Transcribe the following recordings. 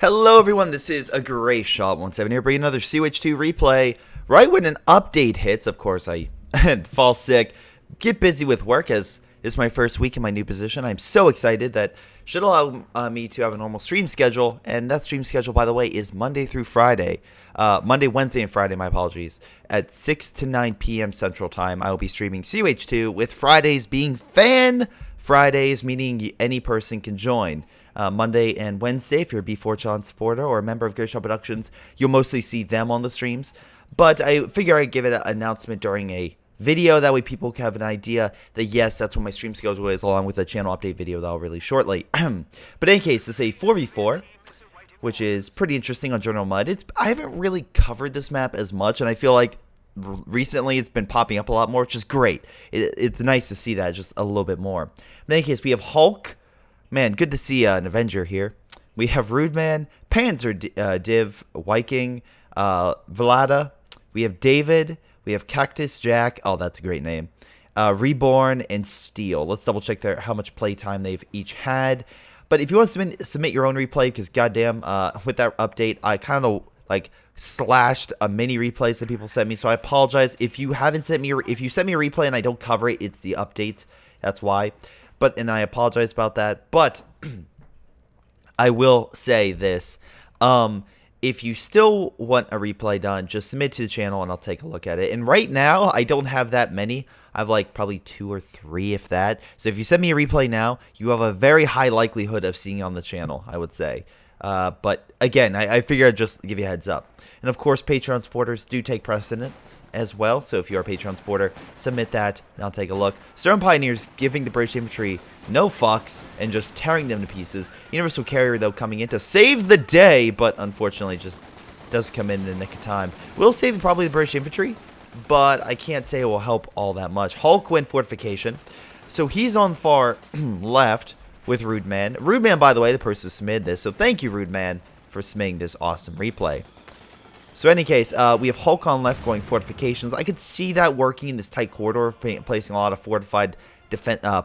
Hello everyone, this is a Greyshot17 here bringing another CH2 replay. Right when an update hits, of course I fall sick, get busy with work as it's my first week in my new position. I'm so excited that should allow me to have a normal stream schedule, and that stream schedule, by the way, is Monday through Friday. Monday, Wednesday, and Friday, my apologies, at 6 to 9 p.m. Central Time. I will be streaming CH2 with Fridays being Fan Fridays, meaning any person can join. Monday and Wednesday, if you're a B4Chan supporter or a member of Greyshot Productions, you'll mostly see them on the streams. But I figure I'd give it an announcement during a video. That way people can have an idea that, yes, that's what my stream schedule is, along with a channel update video that I'll release shortly. But in any case, it's a 4v4, which is pretty interesting on General Mud. I haven't really covered this map as much, and I feel like recently it's been popping up a lot more, which is great. It's nice to see that just a little bit more. In any case, we have Hulk. Man, good to see an Avenger here. We have Rude Man, Panzer Div, Viking, Vlada. We have David. We have Cactus Jack. Oh, that's a great name. Reborn and Steel. Let's double check there how much playtime they've each had. But if you want to submit your own replay, because goddamn, with that update, I kind of like slashed a mini replays that people sent me. So I apologize if you haven't sent me. If you send me a replay and I don't cover it, it's the update. That's why. And I apologize about that. But I will say this. If you still want a replay done, just submit to the channel and I'll take a look at it. And right now, I don't have that many. I have like probably 2 or 3, if that. So if you send me a replay now, you have a very high likelihood of seeing it on the channel, I would say. But again, I figure I'd just give you a heads up. And of course, Patreon supporters do take precedent as well, so if you're a Patreon supporter, submit that and I'll take a look. Stern Pioneers giving the British infantry no fucks and just tearing them to pieces. Universal Carrier, though, coming in to save the day, but unfortunately just does come in the nick of time. Will save probably the British infantry, but I can't say it will help all that much. Hulk went fortification, so he's on far left with Rude Man. Rude Man, by the way, the person who submitted this, so thank you, Rude Man, for submitting this awesome replay. So in any case, we have Hulk on left going fortifications. I could see that working in this tight corridor, placing a lot of fortified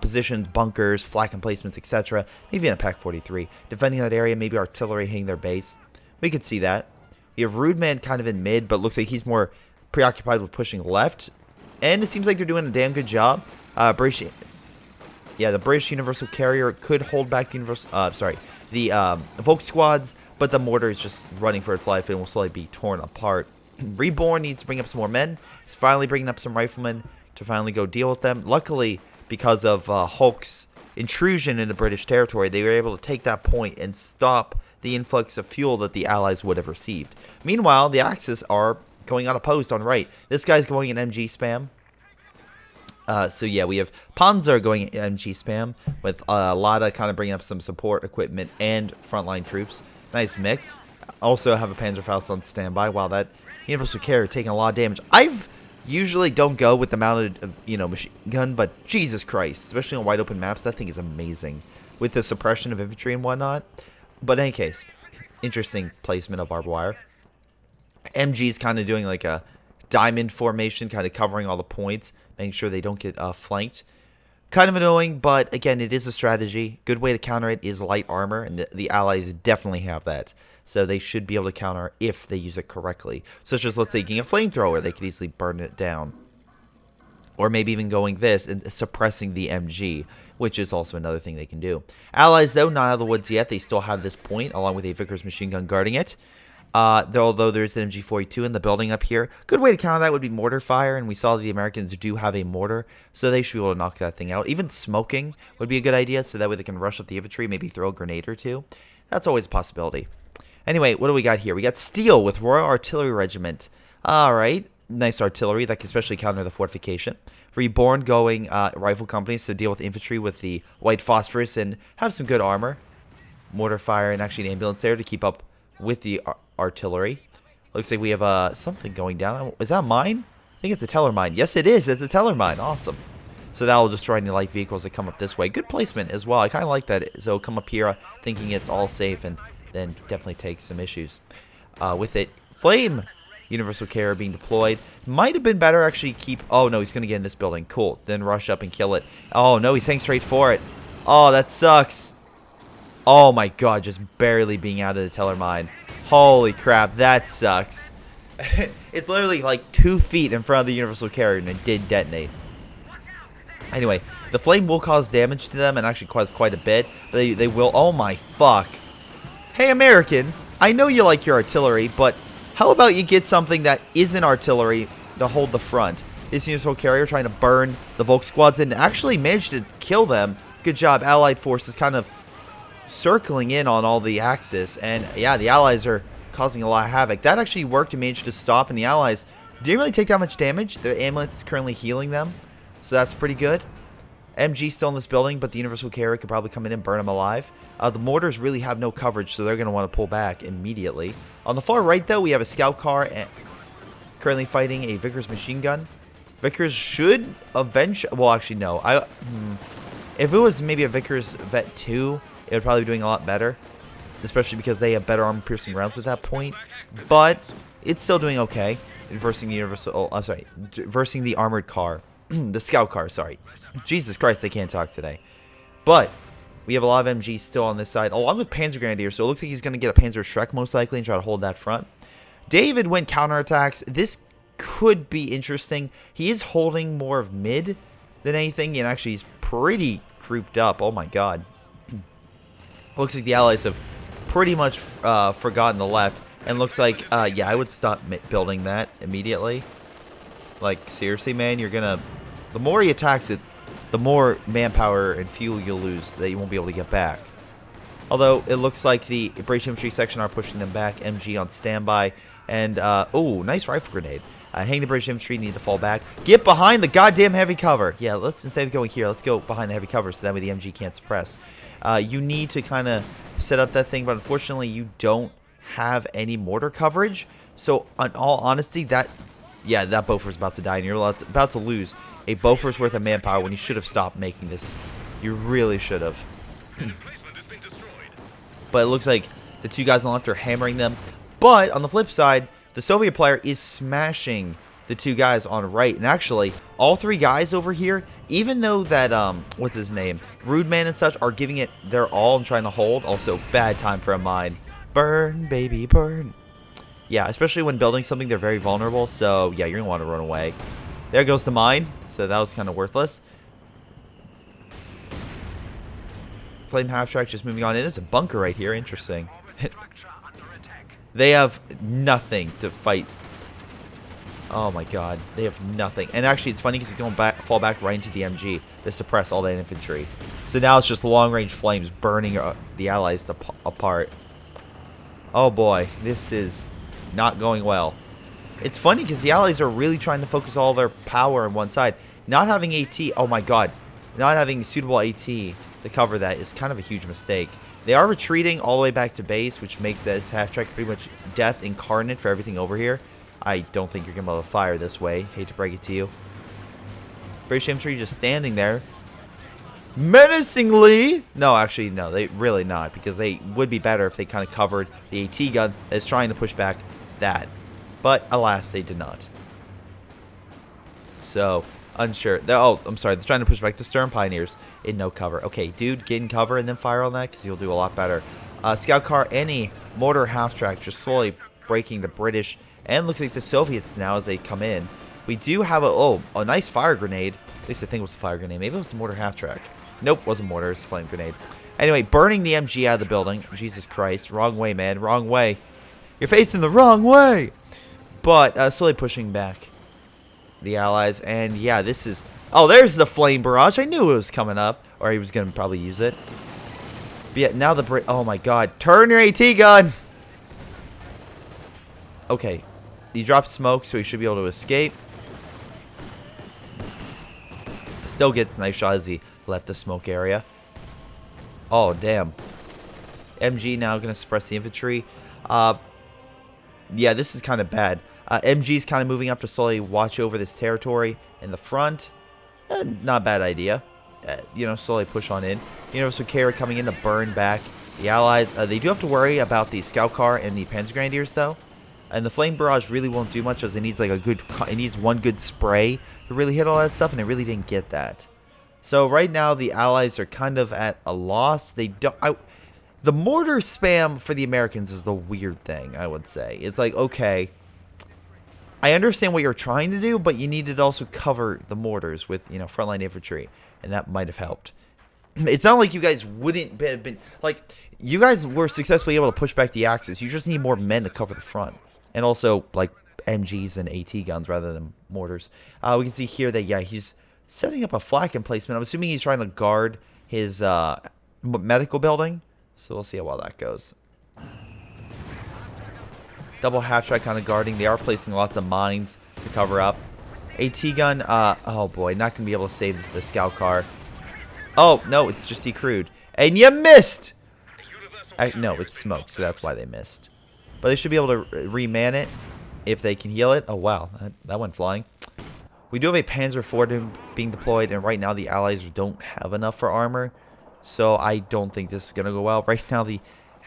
positions, bunkers, flak emplacements, etc. Maybe in a Pack 43. Defending that area, maybe artillery hitting their base. We could see that. We have Rude Man kind of in mid, but looks like he's more preoccupied with pushing left. And it seems like they're doing a damn good job. The British Universal Carrier could hold back the Volk squads, but the mortar is just running for its life and will slowly be torn apart. Reborn needs to bring up some more men. He's finally bringing up some riflemen to finally go deal with them. Luckily, because of Hulk's intrusion into British territory, they were able to take that point and stop the influx of fuel that the Allies would have received. Meanwhile, the Axis are going unopposed on right. This guy's going in MG spam. So yeah, we have Panzer going MG spam with Lada kind of bringing up some support equipment and frontline troops. Nice mix. Also have a Panzerfaust on standby while that Universal Carrier taking a lot of damage. I've usually don't go with the mounted, machine gun, but Jesus Christ, especially on wide open maps, that thing is amazing with the suppression of infantry and whatnot. But in any case, interesting placement of barbed wire. MG is kind of doing like a diamond formation, kind of covering all the points, making sure they don't get flanked. Kind of annoying, but again, it is a strategy. Good way to counter it is light armor, and the Allies definitely have that. So they should be able to counter if they use it correctly. Such as, let's say, getting a flamethrower, they could easily burn it down. Or maybe even going this and suppressing the MG, which is also another thing they can do. Allies, though, not out of the woods yet. They still have this point, along with a Vickers machine gun guarding it. Although there's an MG42 in the building up here. Good way to counter that would be mortar fire, and we saw the Americans do have a mortar, so they should be able to knock that thing out. Even smoking would be a good idea, so that way they can rush up the infantry, maybe throw a grenade or two. That's always a possibility. Anyway, what do we got here? We got Steel with Royal Artillery Regiment. Alright, nice artillery that can especially counter the fortification. Reborn going rifle companies to deal with infantry with the white phosphorus and have some good armor. Mortar fire and actually an ambulance there to keep up with the artillery. Looks like we have something going down. Is that a mine? I think it's a teller mine. Yes, it is. It's a teller mine. Awesome. So that will destroy any light vehicles that come up this way. Good placement as well. I kind of like that. So come up here thinking it's all safe and then definitely take some issues with it. Flame Universal Carrier being deployed. Might have been better actually keep... Oh, no, he's going to get in this building. Cool. Then rush up and kill it. Oh, no, he's heading straight for it. Oh, that sucks. Oh my god, just barely being out of the teller mine. Holy crap, that sucks. It's literally like 2 feet in front of the universal carrier and it did detonate. Anyway, the flame will cause damage to them and actually cause quite a bit. They will. Oh my fuck. Hey Americans, I know you like your artillery, but how about you get something that isn't artillery to hold the front? This universal carrier trying to burn the Volk squads and actually managed to kill them. Good job, Allied forces kind of circling in on all the Axis. And yeah, the Allies are causing a lot of havoc. That actually worked and managed to stop, and the Allies didn't really take that much damage. The ambulance is currently healing them, so that's pretty good. MG still in this building, but the universal carrier could probably come in and burn them alive. The mortars really have no coverage, so they're going to want to pull back immediately. On the far right, though, we have a scout car currently fighting a Vickers machine gun. Vickers should eventually... Well, actually, no. If it was maybe a Vickers Vet 2, it would probably be doing a lot better, especially because they have better armor-piercing rounds at that point. But it's still doing okay. Versing the universal... Oh, sorry. Versing the armored car. The scout car, sorry. Jesus Christ, they can't talk today. But we have a lot of MGs still on this side, along with Panzer Grenadier, so it looks like he's going to get a Panzer Shrek most likely and try to hold that front. David went counterattacks. This could be interesting. He is holding more of mid than anything, and actually he's pretty creeped up. Oh my god. Looks like the Allies have pretty much forgotten the left, and looks like, yeah, I would stop building that immediately. Like, seriously, man, you're gonna... The more he attacks it, the more manpower and fuel you'll lose that you won't be able to get back. Although, it looks like the British infantry section are pushing them back. MG on standby. And, oh, nice rifle grenade. Hang the British infantry, need to fall back. Get behind the goddamn heavy cover. Yeah, let's, instead of going here, let's go behind the heavy cover so that way the MG can't suppress. You need to kind of set up that thing, but unfortunately you don't have any mortar coverage. So, in all honesty, that Bofor's about to die, and you're about to lose a Bofor's worth of manpower when you should have stopped making this. You really should have. But it looks like the two guys on the left are hammering them. But on the flip side, the Soviet player is smashing the two guys on the right. And actually, all three guys over here, even though that, what's his name, Rude Man and such are giving it their all and trying to hold. Also, bad time for a mine. Burn, baby, burn. Yeah, especially when building something, they're very vulnerable. So, yeah, you're going to want to run away. There goes the mine. So that was kind of worthless. Flame half-track just moving on in. There's a bunker right here. Interesting. They have nothing to fight. Oh my god. They have nothing. And actually, it's funny because it's going to fall back right into the MG to suppress all that infantry. So now it's just long-range flames burning the Allies apart. Oh boy. This is not going well. It's funny because the Allies are really trying to focus all their power on one side. Not having AT, oh my god, not having suitable AT to cover that is kind of a huge mistake. They are retreating all the way back to base, which makes this half-track pretty much death incarnate for everything over here. I don't think you're going to be able to fire this way. Hate to break it to you. British infantry just standing there. Menacingly! No, actually, no, they really not, because they would be better if they kind of covered the AT gun that's trying to push back that. But, alas, they did not. So, unsure. Oh, I'm sorry. They're trying to push back the Stern Pioneers in no cover. Okay, dude, get in cover and then fire on that because you'll do a lot better. Scout car, any mortar half-track just slowly breaking the British and looks like the Soviets now as they come in. We do have a nice fire grenade. At least I think it was a fire grenade. Maybe it was the mortar half-track. Nope, wasn't mortar. It's a flame grenade. Anyway, burning the MG out of the building. Jesus Christ. Wrong way, man. Wrong way. You're facing the wrong way. But slowly pushing back the Allies. And yeah, this is... Oh, there's the flame barrage. I knew it was coming up. Or he was going to probably use it. But yeah, now the... Oh my god. Turn your AT gun! Okay. He dropped smoke, so he should be able to escape. Still gets a nice shot as he left the smoke area. Oh, damn. MG now going to suppress the infantry. Yeah, this is kind of bad. MG is kind of moving up to slowly watch over this territory in the front. Not a bad idea. You know, slowly push on in. Universal carrier coming in to burn back the Allies. They do have to worry about the scout car and the Panzer Grenadiers, though. And the flame barrage really won't do much, as it needs like it needs one good spray to really hit all that stuff, and it really didn't get that. So right now the Allies are kind of at a loss. They don't. The mortar spam for the Americans is the weird thing, I would say. It's like, okay, I understand what you're trying to do, but you needed to also cover the mortars with, you know, frontline infantry, and that might have helped. It's not like you guys wouldn't have been, like, you guys were successfully able to push back the Axis. You just need more men to cover the front. And also, like, MGs and AT guns rather than mortars. We can see here that, yeah, he's setting up a flak emplacement. I'm assuming he's trying to guard his medical building. So we'll see how well that goes. Double half-track kind of guarding. They are placing lots of mines to cover up. AT gun, oh boy, not going to be able to save the scout car. Oh, no, it's just decrewed. And you missed! No, it's smoke, so that's why they missed. But they should be able to reman it if they can heal it. Oh, wow, that went flying. We do have a Panzer IV being deployed, and right now the Allies don't have enough for armor. So I don't think this is going to go well. Right now, the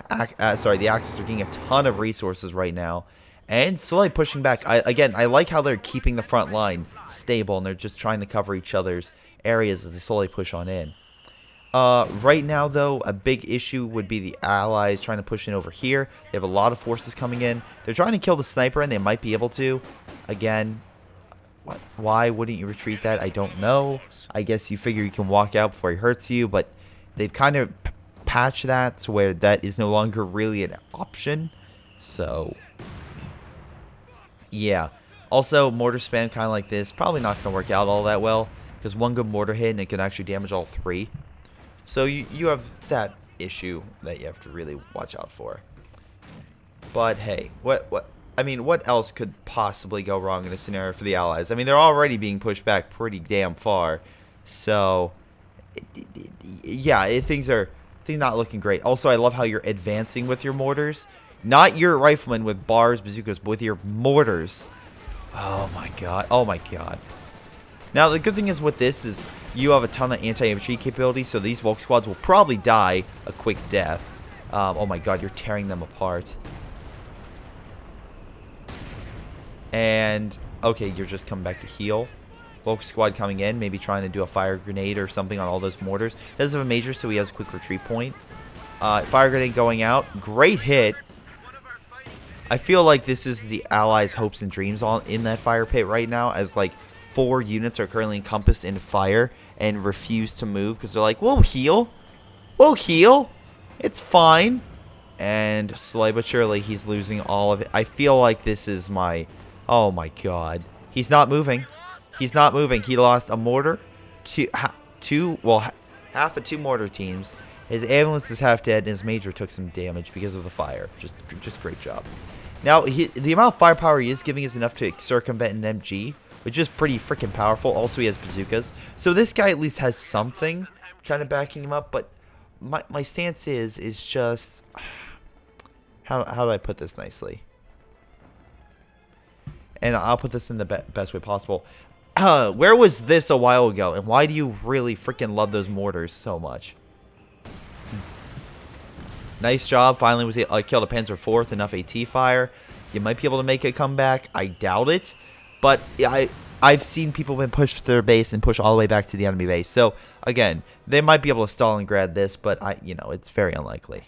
Axis are getting a ton of resources right now. And slowly pushing back. Again, I like how they're keeping the front line stable, and they're just trying to cover each other's areas as they slowly push on in. Right now, though, a big issue would be the Allies trying to push in over here. They have a lot of forces coming in. They're trying to kill the sniper, and they might be able to. Again, why wouldn't you retreat that? I don't know. I guess you figure you can walk out before he hurts you, but they've kind of patched that to where that is no longer really an option. So, yeah. Also, mortar spam kind of like this, probably not going to work out all that well, because one good mortar hit and it can actually damage all three. So you have that issue that you have to really watch out for. But hey, what else could possibly go wrong in a scenario for the Allies? I mean, they're already being pushed back pretty damn far. So yeah, things not looking great. Also, I love how you're advancing with your mortars. Not your riflemen with bars, bazookas, but with your mortars. Oh my god. Oh my god. Now, the good thing is with this is you have a ton of anti-infantry capability, so these Volk squads will probably die a quick death. Oh my god, you're tearing them apart. And, okay, you're just coming back to heal. Volk squad coming in, maybe trying to do a fire grenade or something on all those mortars. Doesn't have a major, so he has a quick retreat point. Fire grenade going out. Great hit. I feel like this is the Allies' hopes and dreams in that fire pit right now, as like 4 units are currently encompassed in fire and refuse to move because they're like, we'll heal. We'll heal. It's fine. And slowly but surely, he's losing all of it. I feel like this is my... Oh my god. He's not moving. He's not moving. He lost a mortar. Half of 2 mortar teams. His ambulance is half dead, and his major took some damage because of the fire. Just great job. Now, the amount of firepower he is giving is enough to circumvent an MG, which is pretty freaking powerful. Also, he has bazookas. So this guy at least has something kind of backing him up. But my stance is just... How do I put this nicely? And I'll put this in the best way possible. Where was this a while ago? And why do you really freaking love those mortars so much? Nice job. Finally, was killed a Panzer IV. Enough AT fire. You might be able to make a comeback. I doubt it. But I've seen people been pushed to their base and push all the way back to the enemy base. So, again, they might be able to Stalingrad this, but it's very unlikely.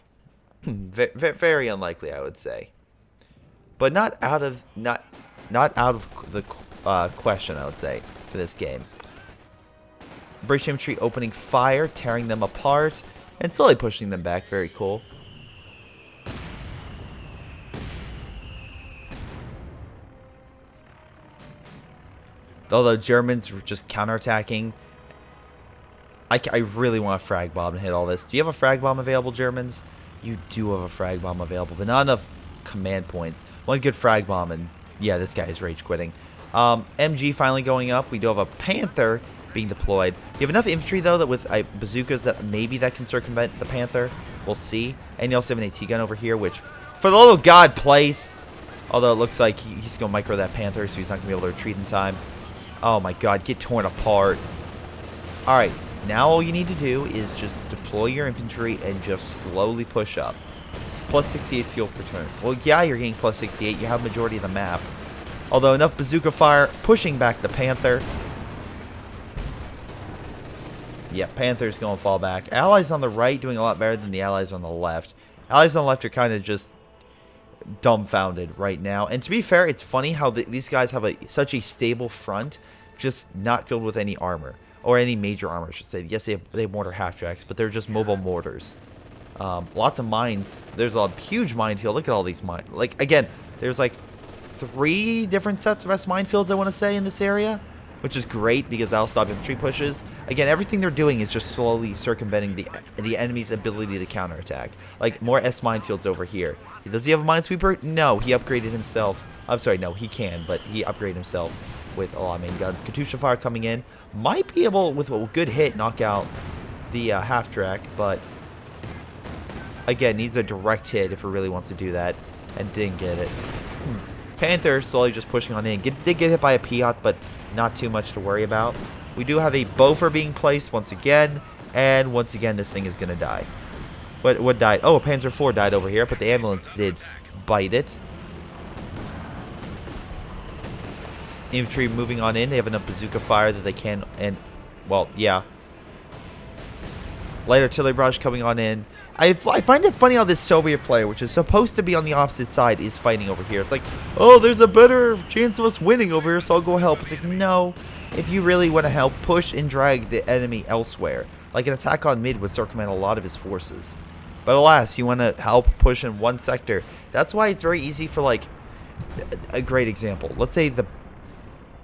Very unlikely, I would say. But not out of the question, I would say, for this game. British infantry opening fire, tearing them apart, and slowly pushing them back. Very cool. Although Germans were just counterattacking. I really want a frag bomb to hit all this. Do you have a frag bomb available, Germans? You do have a frag bomb available, but not enough command points. One good frag bomb, and yeah, this guy is rage quitting. MG finally going up. We do have a Panther being deployed. You have enough infantry, though, that with bazookas that maybe that can circumvent the Panther. We'll see. And you also have an AT gun over here, which, for the love of God, place. Although it looks like he's going to micro that Panther, so he's not going to be able to retreat in time. Oh my god, get torn apart. Alright, now all you need to do is just deploy your infantry and just slowly push up. It's plus 68 fuel per turn. Well, yeah, you're getting plus 68. You have majority of the map. Although enough bazooka fire pushing back the Panther. Yeah, Panther's going to fall back. Allies on the right doing a lot better than the allies on the left. Allies on the left are kind of just dumbfounded right now. And to be fair, it's funny how these guys have such a stable front, just not filled with any armor. Or any major armor, I should say. Yes, they have mortar half-tracks, but they're just mobile mortars. Lots of mines. There's a huge minefield. Look at all these mines. Like, again, there's like 3 different sets of minefields, I want to say, in this area. Which is great, because that'll stop infantry pushes. Again, everything they're doing is just slowly circumventing the enemy's ability to counterattack. Like, more minefields over here. Does he have a minesweeper? No, he upgraded himself. I'm sorry, no, he can, but he upgraded himself with a lot of main guns. Katyusha fire coming in. Might be able, with a good hit, knock out the half-track, but again, needs a direct hit if it really wants to do that, and didn't get it. Panther slowly just pushing on in. Did get hit by a Piat, but not too much to worry about. We do have a Boffer being placed once again, and once again, this thing is going to die. But what died? Oh, a Panzer IV died over here, but the ambulance did bite it. Infantry moving on in. They have enough bazooka fire that they can, and, well, yeah. Light artillery barrage coming on in. I find it funny how this Soviet player, which is supposed to be on the opposite side, is fighting over here. It's like, oh, there's a better chance of us winning over here, so I'll go help. It's like, no. If you really want to help, push and drag the enemy elsewhere. Like, an attack on mid would circumvent a lot of his forces. But alas, you want to help push in one sector. That's why it's very easy for, like, a great example. Let's say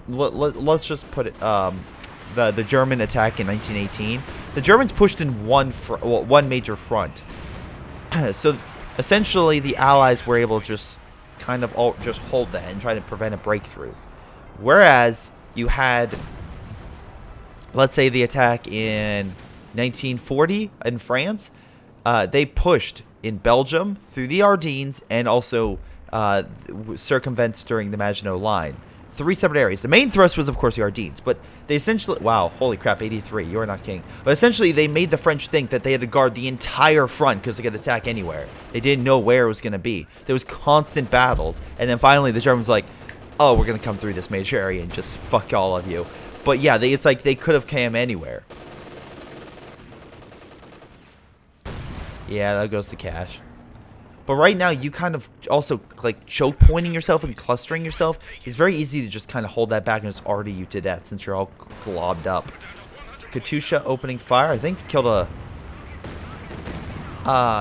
let's just put it, the German attack in 1918. The Germans pushed in one major front. So essentially the Allies were able to just kind of just hold that and try to prevent a breakthrough. Whereas you had, let's say, the attack in 1940 in France, they pushed in Belgium through the Ardennes and also circumvents during the Maginot Line. 3 separate areas. The main thrust was, of course, the Ardennes, but they essentially... Wow, holy crap, 83. You are not king. But essentially, they made the French think that they had to guard the entire front because they could attack anywhere. They didn't know where it was going to be. There was constant battles. And then finally, the Germans were like, oh, we're going to come through this major area and just fuck all of you. But yeah, it's like they could have came anywhere. Yeah, that goes to cash. But right now, you kind of also, like, choke pointing yourself and clustering yourself. It's very easy to just kind of hold that back and it's already you to death since you're all globbed up. Katyusha opening fire. I think killed a...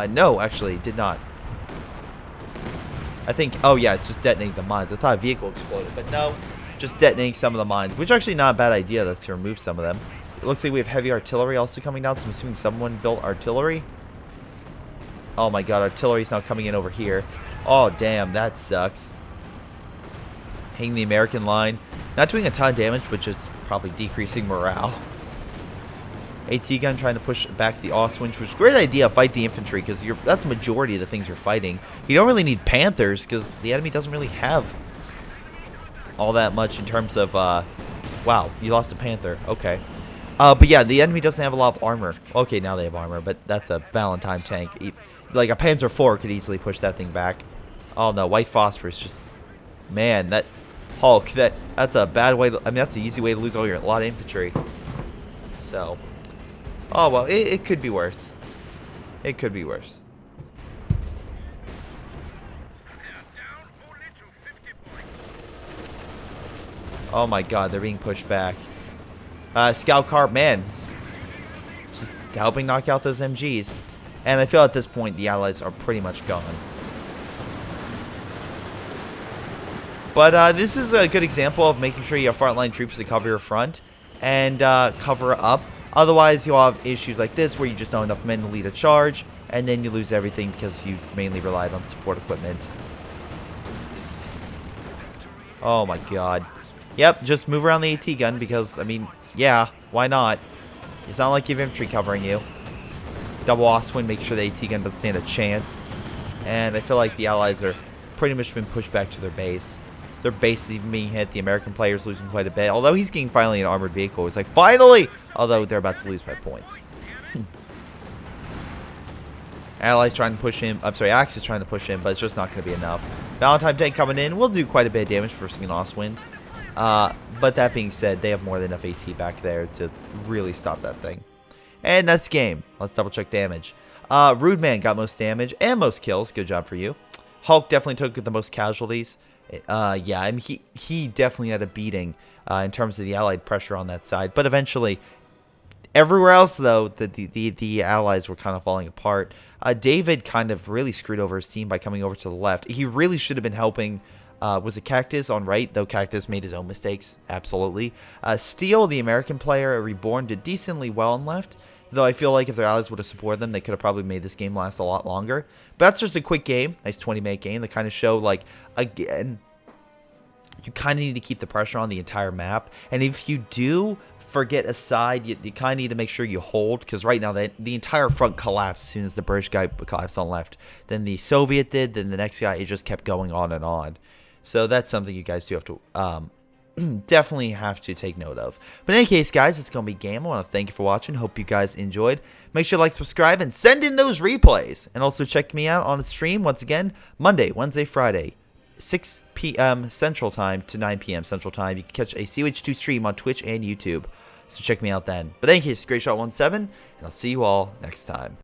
no, actually, did not. I think... Oh, yeah, it's just detonating the mines. I thought a vehicle exploded, but no. Just detonating some of the mines, which is actually not a bad idea to remove some of them. It looks like we have heavy artillery also coming down, so I'm assuming someone built artillery. Oh my god, artillery's now coming in over here. Oh, damn, that sucks. Hitting the American line. Not doing a ton of damage, but just probably decreasing morale. AT gun trying to push back the Austrians, which is a great idea. Fight the infantry, because that's the majority of the things you're fighting. You don't really need Panthers, because the enemy doesn't really have all that much in terms of... wow, you lost a Panther. Okay. But yeah, the enemy doesn't have a lot of armor. Okay, now they have armor, but that's a Valentine tank. Like a Panzer IV could easily push that thing back. Oh no, white phosphorus just... Man, that Hulk, that's a bad way to... I mean, that's the easy way to lose a lot of infantry. So... Oh, well, it could be worse. It could be worse. Oh my god, they're being pushed back. Scout car, man. Just helping knock out those MGs. And I feel at this point the Allies are pretty much gone. But this is a good example of making sure you have frontline troops to cover your front and cover up. Otherwise, you'll have issues like this where you just don't have enough men to lead a charge, and then you lose everything because you mainly relied on support equipment. Oh my god. Yep, just move around the AT gun because, I mean, yeah, why not? It's not like you have infantry covering you. Double Oswin, make sure the AT gun doesn't stand a chance. And I feel like the Allies are pretty much been pushed back to their base. Their base is even being hit. The American player's losing quite a bit. Although he's getting finally an armored vehicle. It's like, finally! Although they're about to lose by points. Allies trying to push him. I'm sorry, Axis trying to push him, but it's just not going to be enough. Valentine tank coming in. We'll do quite a bit of damage for an Oswind. But that being said, they have more than enough AT back there to really stop that thing. And that's game. Let's double check damage. Rude Man got most damage and most kills. Good job for you. Hulk definitely took the most casualties. Yeah, I mean, he definitely had a beating in terms of the allied pressure on that side. But eventually, everywhere else, though, the allies were kind of falling apart. David kind of really screwed over his team by coming over to the left. He really should have been helping. Was it Cactus on right? Though Cactus made his own mistakes. Absolutely. Steel, the American player, Reborn, did decently well on left. Though I feel like if their allies would have supported them, they could have probably made this game last a lot longer. But that's just a quick game. Nice 20-minute game that kind of showed, like, again, you kind of need to keep the pressure on the entire map. And if you do forget a side, you kind of need to make sure you hold. Because right now, the entire front collapsed as soon as the British guy collapsed on left. Then the Soviet did. Then the next guy, it just kept going on and on. So that's something you guys do have to definitely have to take note of. But in any case, guys, it's going to be game. I want to thank you for watching. Hope you guys enjoyed. Make sure to like, subscribe, and send in those replays. And also check me out on a stream, once again, Monday, Wednesday, Friday, 6 p.m. Central Time to 9 p.m. Central Time. You can catch a CH2 stream on Twitch and YouTube. So check me out then. But in any case, Greyshot17, and I'll see you all next time.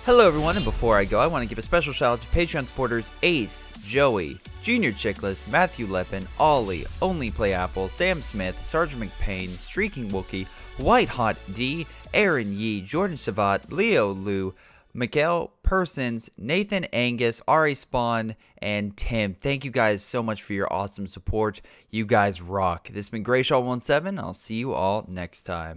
Hello everyone, and before I go, I want to give a special shout out to Patreon supporters Ace, Joey, Junior Chickless, Matthew Leppen, Ollie, Onlyplayapples, Sam Smith, sgtMcPain, Streakingwookie, WhiteHotD, Aaron Yee, Jordan Shavit, Leo Lou, Mikael, Persons, Nathan, Angus, Ari Spawn, and Tim. Thank you guys so much for your awesome support. You guys rock. This has been Greyshot17. I'll see you all next time.